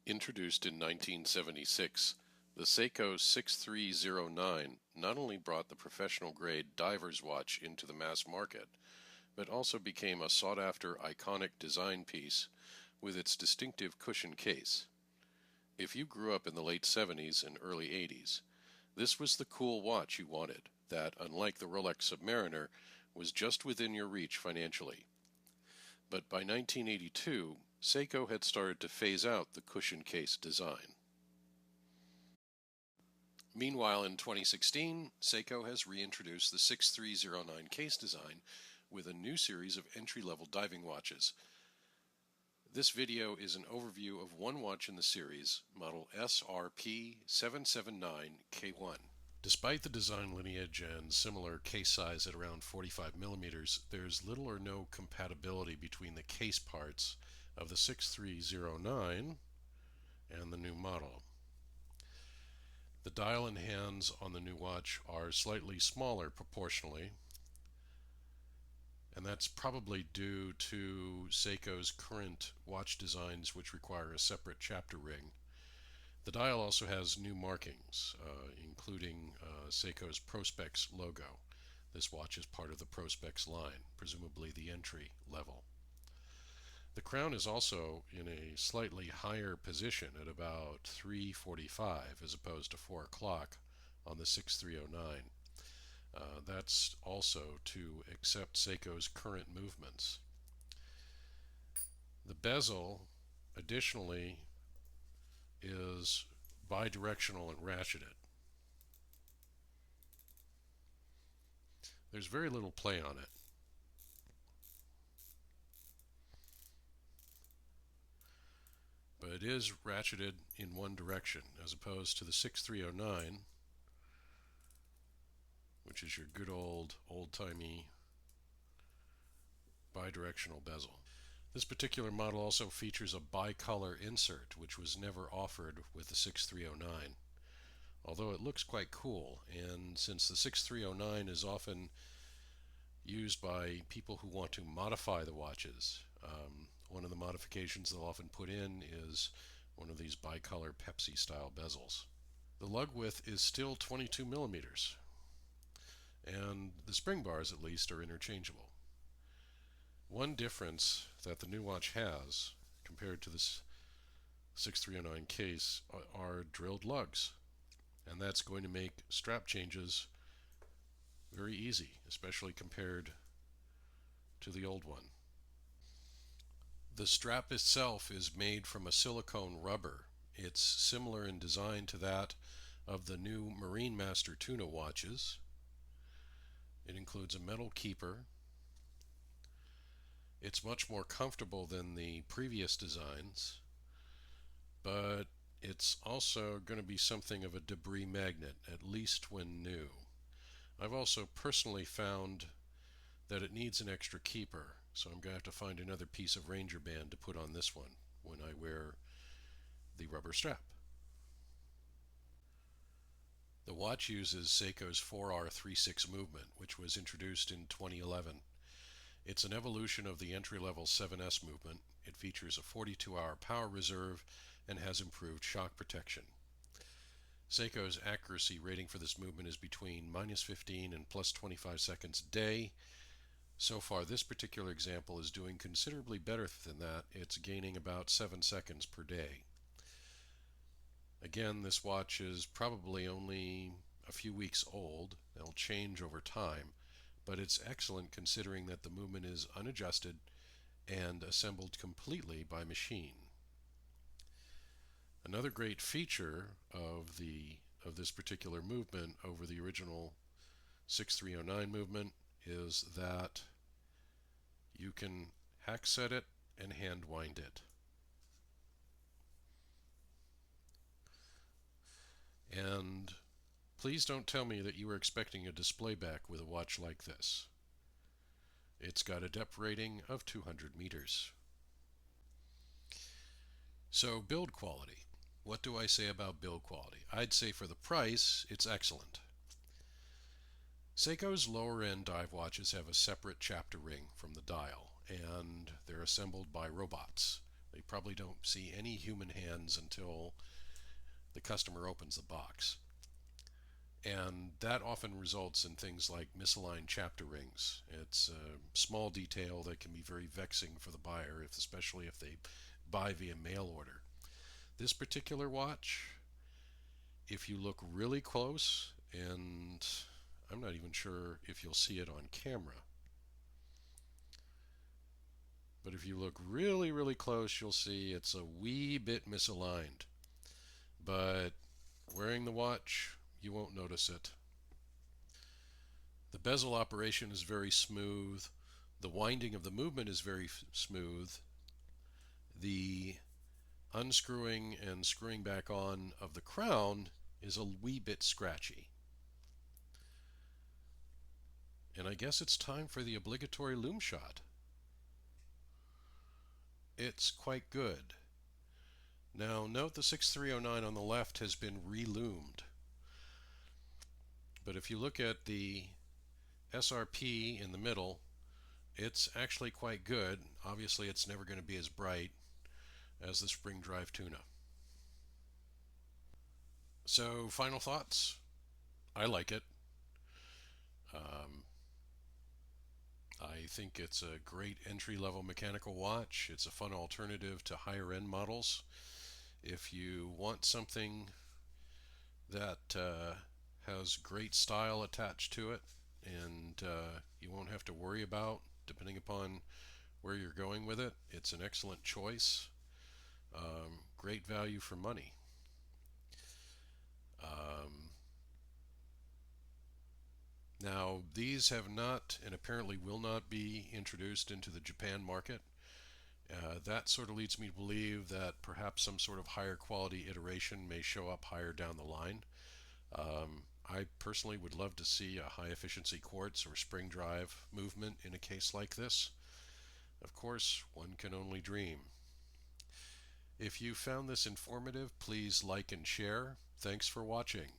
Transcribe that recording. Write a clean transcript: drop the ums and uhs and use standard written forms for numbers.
Introduced in 1976, the Seiko 6309 not only brought the professional-grade diver's watch into the mass market, but also became a sought-after iconic design piece with its distinctive cushion case. If you grew up in the late 70s and early 80s, this was the cool watch you wanted that, unlike the Rolex Submariner, was just within your reach financially. But by 1982, Seiko had started to phase out the cushion case design. Meanwhile, in 2016, Seiko has reintroduced the 6309 case design with a new series of entry-level diving watches. This video is an overview of one watch in the series, model SRP779K1. Despite the design lineage and similar case size at around 45mm, there's little or no compatibility between the case parts of the 6309 and the new model. The dial and hands on the new watch are slightly smaller proportionally, and that's probably due to Seiko's current watch designs, which require a separate chapter ring. The dial also has new markings, including Seiko's Prospex logo. This watch is part of the Prospex line, presumably the entry level. The crown is also in a slightly higher position at about 3:45 as opposed to 4 o'clock on the 6309. That's also to accept Seiko's current movements. The bezel, additionally, is bidirectional and ratcheted. There's very little play on it. But it is ratcheted in one direction as opposed to the 6309, which is your good old-timey bidirectional bezel. This particular model also features a bicolor insert, which was never offered with the 6309, although it looks quite cool. And since the 6309 is often used by people who want to modify the watches, one of the modifications they'll often put in is one of these bicolor Pepsi style bezels. The lug width is still 22mm, and the spring bars at least are interchangeable. One difference that the new watch has compared to this 6309 case are drilled lugs, and that's going to make strap changes very easy, especially compared to the old one. The strap itself is made from a silicone rubber. It's similar in design to that of the new Marine Master Tuna watches. It includes a metal keeper. It's much more comfortable than the previous designs, but it's also going to be something of a debris magnet, at least when new. I've also personally found that it needs an extra keeper, so I'm going to have to find another piece of Ranger band to put on this one when I wear the rubber strap. The watch uses Seiko's 4R36 movement, which was introduced in 2011. It's an evolution of the entry-level 7S movement. It features a 42-hour power reserve and has improved shock protection. Seiko's accuracy rating for this movement is between -15 and +25 seconds a day. So far, this particular example is doing considerably better than that. It's gaining about 7 seconds per day. Again, this watch is probably only a few weeks old. It'll change over time, but it's excellent considering that the movement is unadjusted and assembled completely by machine. Another great feature of this particular movement over the original 6309 movement is that you can hack set it and hand wind it. And please don't tell me that you were expecting a display back with a watch like this. It's got a depth rating of 200 meters. So, build quality. What do I say about build quality? I'd say for the price, it's excellent. Seiko's lower-end dive watches have a separate chapter ring from the dial, and they're assembled by robots. You probably don't see any human hands until the customer opens the box. And that often results in things like misaligned chapter rings. It's a small detail that can be very vexing for the buyer, especially if they buy via mail order. This particular watch, if you look really close, and I'm not even sure if you'll see it on camera, but if you look really, really close, you'll see it's a wee bit misaligned. But wearing the watch, you won't notice it. The bezel operation is very smooth. The winding of the movement is very smooth. The unscrewing and screwing back on of the crown is a wee bit scratchy. And I guess it's time for the obligatory loom shot. It's quite good. Now note the 6309 on the left has been reloomed. But if you look at the SRP in the middle, it's actually quite good. Obviously it's never going to be as bright as the spring drive tuna. So final thoughts? I like it. Um, I think it's a great entry-level mechanical watch. It's a fun alternative to higher-end models. If you want something that has great style attached to it, and you won't have to worry about, depending upon where you're going with it, it's an excellent choice. Great value for money. Um, Now, these have not and apparently will not be introduced into the Japan market. That sort of leads me to believe that perhaps some sort of higher quality iteration may show up higher down the line. I personally would love to see a high efficiency quartz or spring drive movement in a case like this. Of course, one can only dream. If you found this informative, please like and share. Thanks for watching.